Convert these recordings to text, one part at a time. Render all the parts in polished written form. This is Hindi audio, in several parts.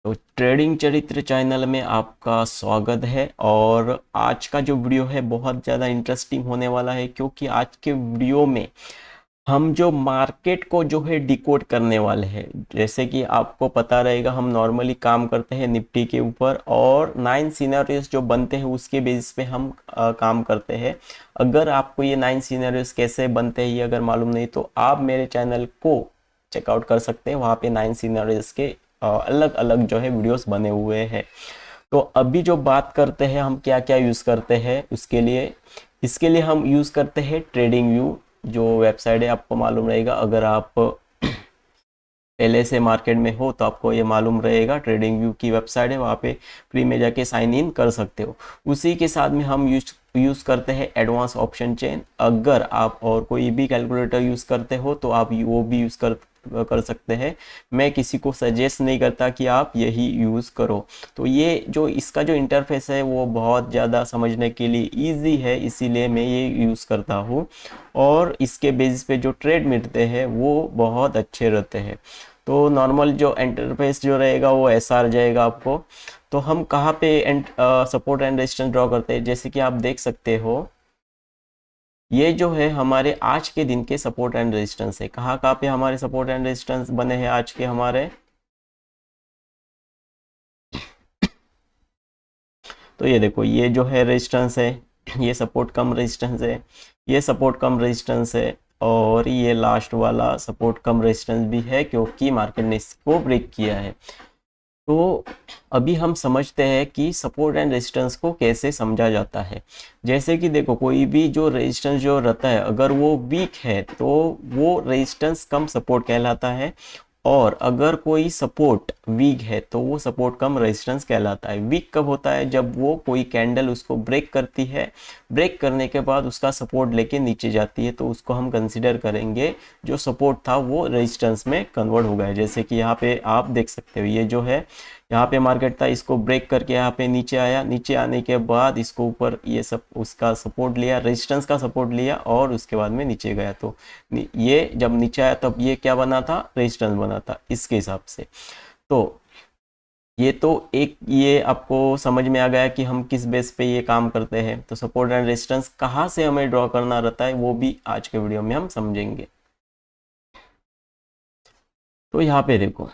तो ट्रेडिंग चरित्र चैनल में आपका स्वागत है। और आज का जो वीडियो है बहुत ज़्यादा इंटरेस्टिंग होने वाला है, क्योंकि आज के वीडियो में हम जो मार्केट को जो है डिकोड करने वाले हैं। जैसे कि आपको पता रहेगा, हम नॉर्मली काम करते हैं निफ्टी के ऊपर और 9 सिनेरियोस जो बनते हैं उसके बेसिस पे हम काम करते हैं। अगर आपको ये 9 सिनेरियोस कैसे बनते हैं ये अगर मालूम नहीं, तो आप मेरे चैनल को चेकआउट कर सकते हैं। वहाँ पे 9 सिनेरियोस के अलग अलग जो है वीडियोस बने हुए हैं। तो अभी जो बात करते हैं हम क्या क्या यूज़ करते हैं उसके लिए, इसके लिए हम यूज़ करते हैं ट्रेडिंग व्यू। जो वेबसाइट है आपको मालूम रहेगा, अगर आप पहले से मार्केट में हो तो आपको ये मालूम रहेगा। ट्रेडिंग व्यू की वेबसाइट है, वहाँ पे फ्री में जाके साइन इन कर सकते हो। उसी के साथ में हम यूज़ करते हैं एडवांस ऑप्शन चेन। अगर आप और कोई भी कैलकुलेटर यूज़ करते हो तो आप वो भी यूज़ कर सकते हैं। मैं किसी को सजेस्ट नहीं करता कि आप यही यूज़ करो। तो ये जो इसका जो इंटरफेस है वो बहुत ज़्यादा समझने के लिए इजी है, इसीलिए मैं ये यूज़ करता हूँ। और इसके बेसिस पे जो ट्रेड मिलते हैं वो बहुत अच्छे रहते हैं। तो नॉर्मल जो इंटरफेस जो रहेगा वो ऐसा आ जाएगा आपको। तो हम कहाँ पे सपोर्ट एंड रेजिस्टेंस ड्रॉ करते हैं, जैसे कि आप देख सकते हो ये जो है हमारे आज के दिन के सपोर्ट एंड रेजिस्टेंस है। कहाँ कहाँ पे हमारे सपोर्ट एंड रेजिस्टेंस बने हैं आज के हमारे। तो ये देखो, ये जो है रेजिस्टेंस है, ये सपोर्ट कम रेजिस्टेंस है, ये सपोर्ट कम रेजिस्टेंस है, और ये लास्ट वाला सपोर्ट कम रेजिस्टेंस भी है, क्योंकि मार्केट ने इसको ब्रेक किया है। तो अभी हम समझते हैं कि सपोर्ट एंड रेजिस्टेंस को कैसे समझा जाता है। जैसे कि देखो, कोई भी जो रेजिस्टेंस जो रहता है अगर वो वीक है तो वो रेजिस्टेंस कम सपोर्ट कहलाता है। और अगर कोई सपोर्ट वीक है तो वो सपोर्ट कम रेजिस्टेंस कहलाता है। वीक कब होता है, जब वो कोई कैंडल उसको ब्रेक करती है, ब्रेक करने के बाद उसका सपोर्ट लेके नीचे जाती है, तो उसको हम कंसिडर करेंगे जो सपोर्ट था वो रेजिस्टेंस में कन्वर्ट हो गया है। जैसे कि यहाँ पे आप देख सकते हो, ये जो है यहाँ पे मार्केट था, इसको ब्रेक करके यहाँ पे नीचे आया, नीचे आने के बाद इसको ऊपर ये सब उसका सपोर्ट लिया, रेजिस्टेंस का सपोर्ट लिया, और उसके बाद में नीचे गया। तो ये जब नीचे आया तब ये क्या बना था, रेजिस्टेंस बना था इसके हिसाब से। तो ये तो एक, ये आपको समझ में आ गया कि हम किस बेस पे ये काम करते हैं। तो सपोर्ट एंड रेजिस्टेंस कहाँ से हमें ड्रॉ करना रहता है वो भी आज के वीडियो में हम समझेंगे। तो यहाँ पे देखो,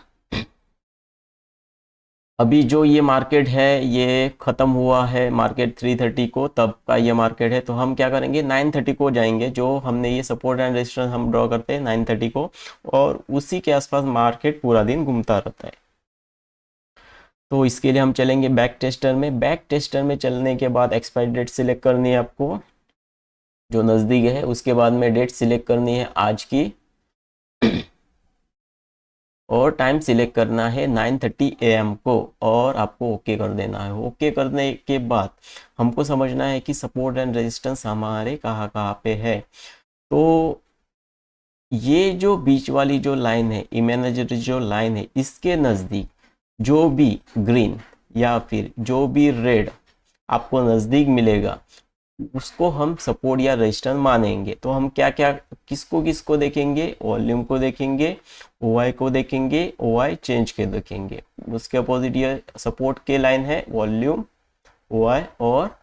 अभी जो ये मार्केट है ये ख़त्म हुआ है, मार्केट 330 को तब का ये मार्केट है। तो हम क्या करेंगे, 930 को जाएंगे, जो हमने ये सपोर्ट एंड रेजिस्टेंस हम ड्रॉ करते हैं 930 को, और उसी के आसपास मार्केट पूरा दिन घूमता रहता है। तो इसके लिए हम चलेंगे बैक टेस्टर में। बैक टेस्टर में चलने के बाद एक्सपायरी डेट सिलेक्ट करनी है आपको, जो नज़दीक है। उसके बाद में डेट सिलेक्ट करनी है आज की, और टाइम सिलेक्ट करना है 9:30 AM को, और आपको ओके कर देना है। ओके करने के बाद हमको समझना है कि सपोर्ट एंड रेजिस्टेंस हमारे कहाँ कहाँ पे है। तो ये जो बीच वाली जो लाइन है, इमेजिनरी जो लाइन है, इसके नज़दीक जो भी ग्रीन या फिर जो भी रेड आपको नज़दीक मिलेगा उसको हम सपोर्ट या रेजिस्टेंस मानेंगे। तो हम क्या क्या, किसको किसको देखेंगे, वॉल्यूम को देखेंगे, ओआई को देखेंगे, ओआई चेंज के देखेंगे। उसके अपोजिट ये सपोर्ट के लाइन है, वॉल्यूम, ओआई और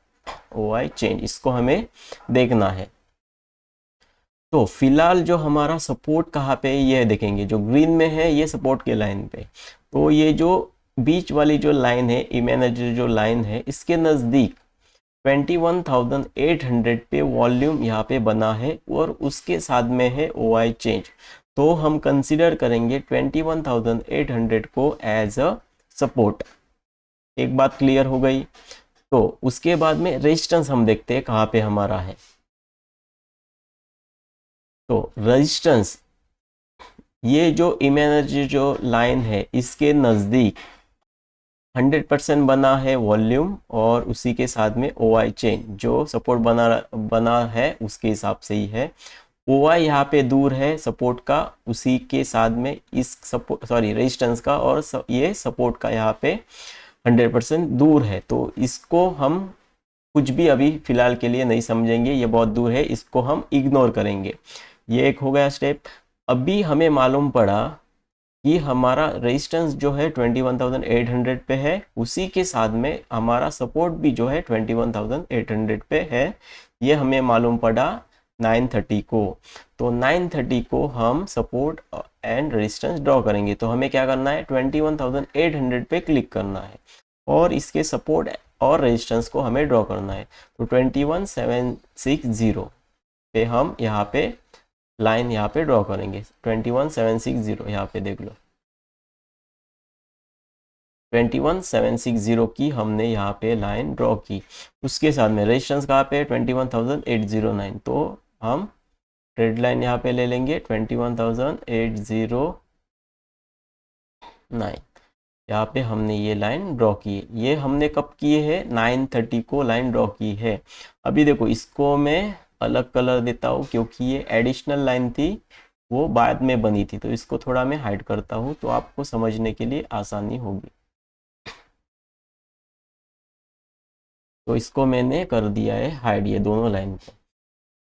ओआई चेंज, इसको हमें देखना है। तो फिलहाल जो हमारा सपोर्ट कहाँ पे है ये देखेंगे, जो ग्रीन में है ये सपोर्ट के लाइन पे। तो ये जो बीच वाली जो लाइन है, इमेजिनरी जो लाइन है, इसके नज़दीक 21,800 पे वॉल्यूम यहाँ पे बना है, और उसके साथ में है ओआई चेंज। तो हम कंसिडर करेंगे 21,800 को एज अ सपोर्ट। एक बात क्लियर हो गई। तो उसके बाद में रेजिस्टेंस हम देखते हैं कहाँ पे हमारा है। तो रेजिस्टेंस, ये जो इमेजिनरी जो लाइन है इसके नज़दीक 100% बना है वॉल्यूम, और उसी के साथ में ओ आई चेन जो सपोर्ट बना है उसके हिसाब से ही है। ओ आई यहाँ पे दूर है सपोर्ट का, उसी के साथ में इस सपोर्ट, सॉरी, रेजिस्टेंस का, और ये सपोर्ट का यहाँ पे 100% दूर है। तो इसको हम कुछ भी अभी फिलहाल के लिए नहीं समझेंगे, ये बहुत दूर है, इसको हम इग्नोर करेंगे। ये एक हो गया स्टेप। अभी हमें मालूम पड़ा कि हमारा रेजिस्टेंस जो है 21,800 पे है, उसी के साथ में हमारा सपोर्ट भी जो है 21,800 पे है। ये हमें मालूम पड़ा 9:30 को। तो 9:30 को हम सपोर्ट एंड रेजिस्टेंस ड्रॉ करेंगे। तो हमें क्या करना है, 21,800 पे क्लिक करना है और इसके सपोर्ट और रेजिस्टेंस को हमें ड्रॉ करना है। तो 21,760 पे हम यहाँ पे लाइन यहाँ पे ड्रॉ करेंगे। 21,760 यहाँ पे देख लो, 21,760 की हमने यहाँ पे लाइन ड्रॉ की। उसके साथ में रेजिस्टेंस कहाँ पे, 21,809। तो हम ट्रेड लाइन यहाँ पे ले लेंगे 21,809। यहाँ पे हमने ये लाइन ड्रॉ की है। ये हमने कब किए है, 9:30 को लाइन ड्रॉ की है। अभी देखो इसको मैं अलग कलर देता हूँ क्योंकि ये एडिशनल लाइन थी, वो बाद में बनी थी। तो इसको थोड़ा मैं हाइड करता हूँ तो आपको समझने के लिए आसानी होगी। तो इसको मैंने कर दिया है हाइड, ये दोनों लाइन को।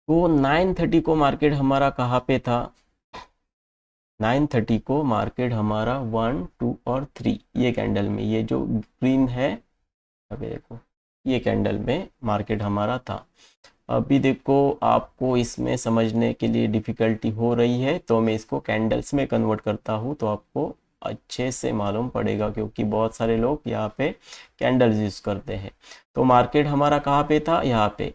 तो 9:30 को मार्केट हमारा कहाँ पे था, 9:30 को मार्केट हमारा 1, 2 और 3 ये कैंडल में, ये जो ग्रीन है अभी देखो, ये कैंडल में मार्केट हमारा था। अभी देखो आपको इसमें समझने के लिए डिफ़िकल्टी हो रही है तो मैं इसको कैंडल्स में कन्वर्ट करता हूँ तो आपको अच्छे से मालूम पड़ेगा, क्योंकि बहुत सारे लोग यहाँ पे कैंडल्स यूज़ करते हैं। तो मार्केट हमारा कहाँ पे था, यहाँ पे,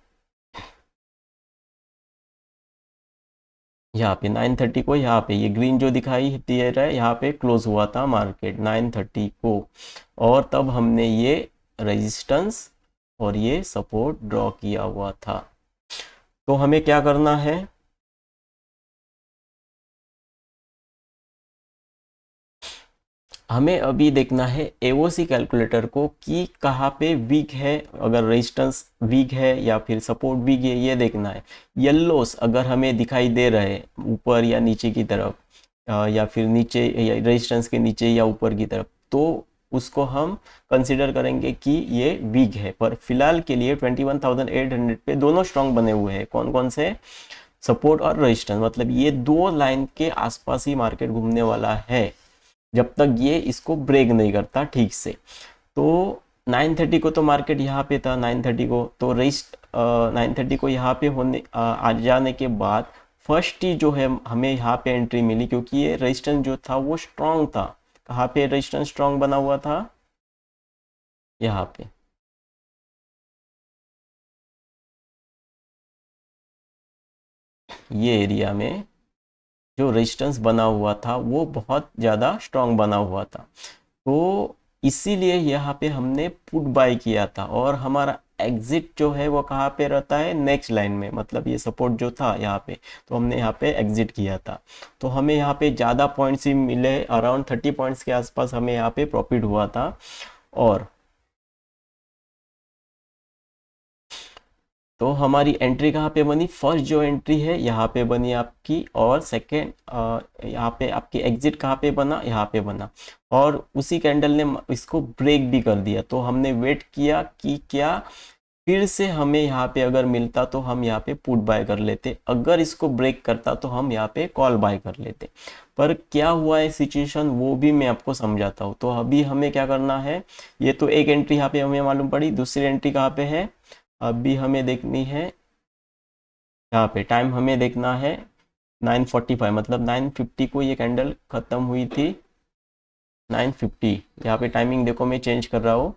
यहाँ पे 9:30 को, यहाँ पे ये ग्रीन जो दिखाई दे रहा है, यहाँ पे क्लोज हुआ था मार्केट 9:30 को। और तब हमने ये रेजिस्टेंस और ये सपोर्ट ड्रॉ किया हुआ था। तो हमें क्या करना है, हमें अभी देखना है एओसी कैलकुलेटर को कि कहाँ पे वीक है, अगर रेजिस्टेंस वीक है या फिर सपोर्ट वीक है, ये देखना है। येल्लोस अगर हमें दिखाई दे रहे हैं ऊपर या नीचे की तरफ, या फिर नीचे या रेजिस्टेंस के नीचे या ऊपर की तरफ, तो उसको हम कंसिडर करेंगे कि ये वीक है। पर फिलहाल के लिए 21,800 पे दोनों स्ट्रॉन्ग बने हुए हैं। कौन कौन से, सपोर्ट और रेजिस्टेंस, मतलब ये दो लाइन के आसपास ही मार्केट घूमने वाला है जब तक ये इसको ब्रेक नहीं करता ठीक से। तो 9:30 को तो मार्केट यहाँ पे था, 9:30 को तो रेस्ट 9:30 को यहाँ पे होने आ जाने के बाद फर्स्ट ही जो है हमें यहाँ पे एंट्री मिली, क्योंकि ये रेजिस्टेंस जो था वो स्ट्रांग था। कहाँ पे रेजिस्टेंस स्ट्रांग बना हुआ था, यहाँ पे। ये एरिया में जो रेजिस्टेंस बना हुआ था वो बहुत ज़्यादा स्ट्रांग बना हुआ था। तो इसीलिए यहाँ पे हमने पुट बाय किया था। और हमारा एग्जिट जो है वो कहाँ पे रहता है, नेक्स्ट लाइन में, मतलब ये सपोर्ट जो था यहाँ पे, तो हमने यहाँ पे एग्जिट किया था। तो हमें यहाँ पे ज़्यादा पॉइंट्स ही मिले, अराउंड 30 पॉइंट्स के आसपास हमें यहाँ पे प्रॉफिट हुआ था। और तो हमारी एंट्री कहाँ पे बनी, फर्स्ट जो एंट्री है यहाँ पे बनी आपकी, और सेकेंड यहाँ पे आपकी एग्जिट कहाँ पे बना, यहाँ पे बना। और उसी कैंडल ने इसको ब्रेक भी कर दिया। तो हमने वेट किया कि क्या फिर से हमें यहाँ पे अगर मिलता तो हम यहाँ पे पुट बाय कर लेते, अगर इसको ब्रेक करता तो हम यहाँ पे कॉल बाय कर लेते। पर क्या हुआ है सिचुएशन, वो भी मैं आपको समझाता हूँ। तो अभी हमें क्या करना है, ये तो एक एंट्री यहाँ पे हमें मालूम पड़ी, दूसरी एंट्री कहाँ पे है, अभी हमें देखनी है, यहाँ पे टाइम हमें देखना है 9:45, मतलब 9:50 को ये कैंडल खत्म हुई थी। 9:50 यहाँ पे टाइमिंग देखो, मैं चेंज कर रहा हूँ।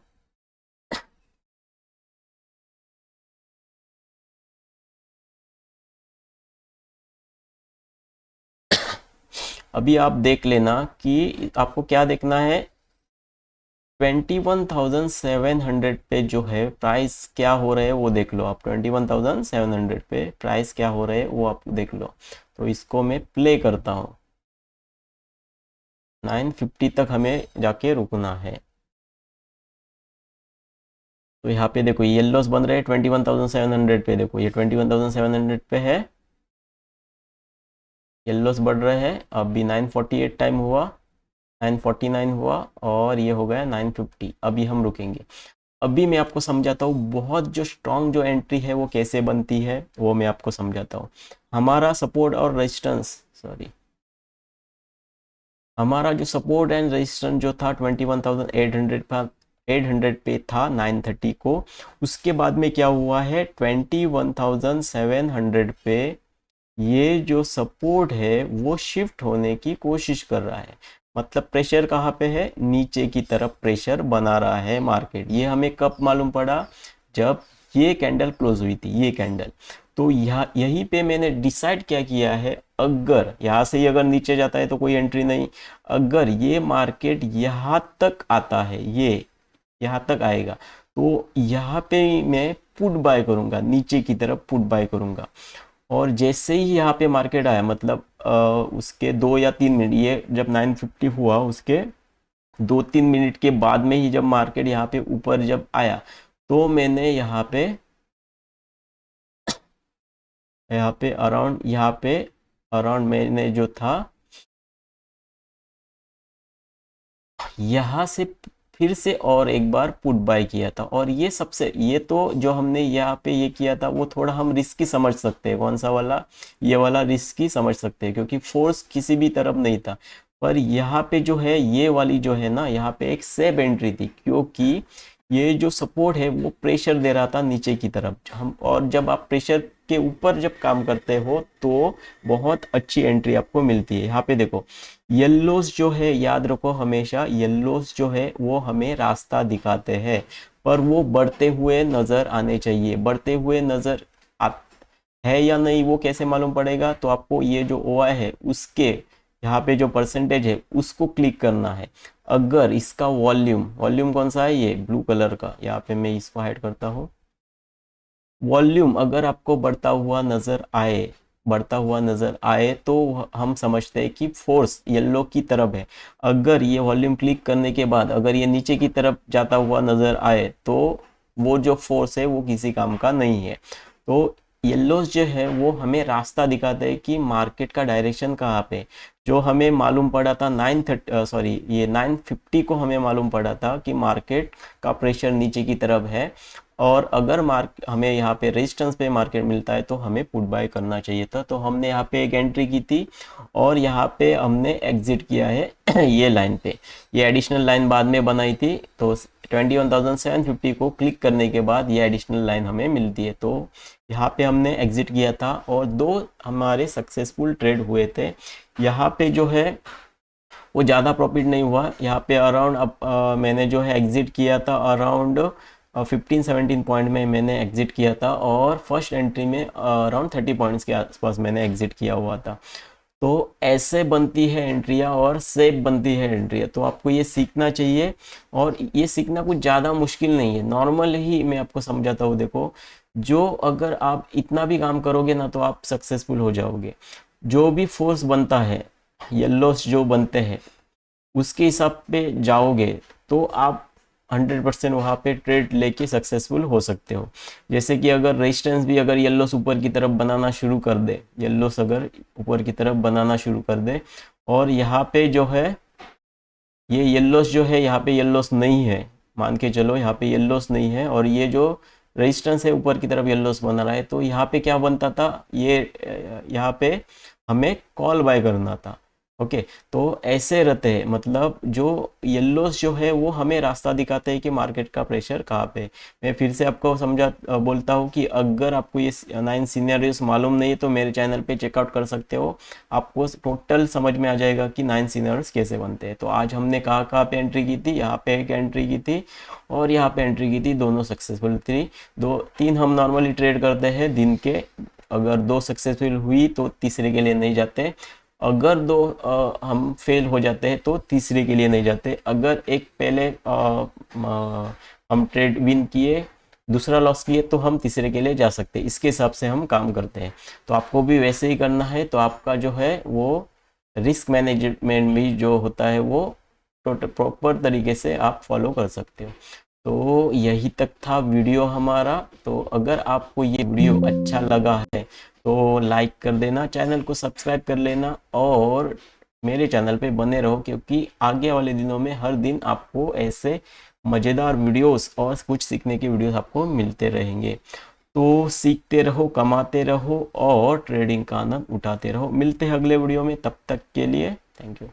अभी आप देख लेना कि आपको क्या देखना है, 21,700 पे जो है प्राइस क्या हो रहे हैं वो देख लो आप। 21,700 पे प्राइस क्या हो रहे हैं वो आप देख लो। तो इसको मैं प्ले करता हूँ, 9:50 तक हमें जाके रुकना है। तो यहाँ पे देखो येल्लोस बन रहे हैं 21,700 पे, देखो ये 21,700 पे है, येल्लोस बढ़ रहे हैं। अभी 9:48 टाइम हुआ, 9:49 हुआ, और ये हो गया 9:50। अभी हम रुकेंगे। अभी मैं आपको समझाता हूँ बहुत जो स्ट्रॉन्ग जो एंट्री है वो कैसे बनती है, वो मैं आपको समझाता हूँ। हमारा सपोर्ट और रेजिस्टेंस, सॉरी, हमारा जो सपोर्ट एंड रेजिस्टेंस जो था 21,800 पे था 9:30 को। उसके बाद में क्या हुआ है 21,700 पे ये जो सपोर्ट है वो शिफ्ट होने की कोशिश कर रहा है। मतलब प्रेशर कहाँ पे है, नीचे की तरफ प्रेशर बना रहा है मार्केट। ये हमें कब मालूम पड़ा, जब ये कैंडल क्लोज हुई थी, ये कैंडल। तो यहाँ यहीं पे मैंने डिसाइड क्या किया है, अगर यहाँ से ही अगर नीचे जाता है तो कोई एंट्री नहीं, अगर ये मार्केट यहाँ तक आता है, ये यहाँ तक आएगा, तो यहाँ पे मैं पुट बाय करूंगा, नीचे की तरफ पुट बाय करूंगा। और जैसे ही यहाँ पे मार्केट आया, मतलब उसके 2 या 3 मिनट, ये जब 9:50 हुआ उसके 2-3 मिनट के बाद में ही जब मार्केट यहाँ पे ऊपर जब आया, तो मैंने यहाँ पे अराउंड मैंने जो था यहाँ से फिर से और एक बार पुट बाय किया था। और ये तो जो हमने यहाँ पे ये किया था वो थोड़ा हम रिस्की समझ सकते हैं। कौन सा वाला, ये वाला रिस्की समझ सकते हैं, क्योंकि फोर्स किसी भी तरफ नहीं था। पर यहाँ पे जो है, ये वाली जो है ना, यहाँ पे एक सेफ एंट्री थी, क्योंकि ये जो सपोर्ट है वो प्रेशर दे रहा था नीचे की तरफ हम। और जब आप प्रेशर के ऊपर जब काम करते हो तो बहुत अच्छी एंट्री आपको मिलती है। यहाँ पे देखो, येल्लोस जो है, याद रखो हमेशा, येल्लोस जो है वो हमें रास्ता दिखाते हैं, पर वो बढ़ते हुए नजर आने चाहिए। बढ़ते हुए नजर आ है या नहीं वो कैसे मालूम पड़ेगा, तो आपको ये जो OI है उसके यहाँ पे जो परसेंटेज है उसको क्लिक करना है। अगर इसका वॉल्यूम वॉल्यूम कौन सा है, ये ब्लू कलर का, यहाँ पे मैं इसको हाइड करता हूँ। वॉल्यूम अगर आपको बढ़ता हुआ नजर आए तो हम समझते हैं कि फोर्स येलो की तरफ है। अगर ये वॉल्यूम क्लिक करने के बाद अगर ये नीचे की तरफ जाता हुआ नजर आए तो वो जो फोर्स है वो किसी काम का नहीं है। तो येल्लोस जो है वो हमें रास्ता दिखाते हैं कि मार्केट का डायरेक्शन कहाँ पे। जो हमें मालूम पड़ा था 950 को हमें मालूम पड़ा था कि मार्केट का प्रेशर नीचे की तरफ है, और अगर हमें यहाँ पे रेजिस्टेंस पे मार्केट मिलता है तो हमें पुट बाय करना चाहिए था। तो हमने यहाँ पे एक एंट्री की थी और यहाँ पे हमने एग्जिट किया है ये लाइन पे। ये एडिशनल लाइन बाद में बनाई थी, तो 21,750 को क्लिक करने के बाद ये एडिशनल लाइन हमें मिलती है। तो यहाँ पे हमने एग्जिट किया था और 2 हमारे सक्सेसफुल ट्रेड हुए थे। यहाँ पे जो है वो ज़्यादा प्रॉफिट नहीं हुआ। यहाँ पे अराउंड मैंने जो है एग्जिट किया था अराउंड 15-17 पॉइंट में मैंने एग्जिट किया था, और फर्स्ट एंट्री में अराउंड 30 पॉइंट्स के आसपास मैंने एग्जिट किया हुआ था। तो ऐसे बनती है एंट्रियाँ और सेफ बनती है एंट्रियाँ। तो आपको ये सीखना चाहिए, और ये सीखना कुछ ज़्यादा मुश्किल नहीं है, नॉर्मल ही मैं आपको समझाता हूँ। देखो, जो अगर आप इतना भी काम करोगे ना तो आप सक्सेसफुल हो जाओगे। जो भी फोर्स बनता है, येल्लोस जो बनते हैं, उसके हिसाब पे जाओगे तो आप 100% वहाँ पे ट्रेड लेके सक्सेसफुल हो सकते हो। जैसे कि अगर रेजिस्टेंस भी अगर येल्लोस ऊपर की तरफ बनाना शुरू कर दे, येल्लोस अगर ऊपर की तरफ बनाना शुरू कर दे, और यहाँ पे जो है ये येल्लोस जो है, यहाँ पे येल्लोस नहीं है, मान के चलो यहाँ पे येल्लोस नहीं है, और ये जो रेजिस्टेंस है ऊपर की तरफ येल्लोस बना रहा है, तो यहाँ पे क्या बनता था, ये यहाँ पे हमें कॉल बाय करना था। ओके, तो ऐसे रहते हैं, मतलब जो येल्लोस जो है वो हमें रास्ता दिखाते हैं कि मार्केट का प्रेशर कहाँ पे। मैं फिर से आपको बोलता हूँ कि अगर आपको ये 9 सिनेरियोस मालूम नहीं है तो मेरे चैनल पे चेकआउट कर सकते हो। आपको टोटल समझ में आ जाएगा कि 9 सिनेरियोस कैसे बनते हैं। तो आज हमने कहाँ कहाँ पे एंट्री की थी, यहाँ पे एक एंट्री की थी और यहाँ पे एंट्री की थी, दोनों सक्सेसफुल थी। 2-3 हम नॉर्मली ट्रेड करते हैं दिन के, अगर 2 सक्सेसफुल हुई तो तीसरे के लिए नहीं जाते, अगर 2 हम फेल हो जाते हैं तो तीसरे के लिए नहीं जाते। अगर एक पहले हम ट्रेड विन किए, दूसरा लॉस किए, तो हम तीसरे के लिए जा सकते हैं। इसके हिसाब से हम काम करते हैं। तो आपको भी वैसे ही करना है। तो आपका जो है वो रिस्क मैनेजमेंट भी जो होता है वो टोटल प्रॉपर तरीके से आप फॉलो कर सकते हो। तो यही तक था वीडियो हमारा। तो अगर आपको ये वीडियो अच्छा लगा है तो लाइक कर देना, चैनल को सब्सक्राइब कर लेना और मेरे चैनल पे बने रहो, क्योंकि आगे वाले दिनों में हर दिन आपको ऐसे मज़ेदार वीडियोस और कुछ सीखने के वीडियोस आपको मिलते रहेंगे। तो सीखते रहो, कमाते रहो और ट्रेडिंग का आनंद उठाते रहो। मिलते हैं अगले वीडियो में, तब तक के लिए थैंक यू।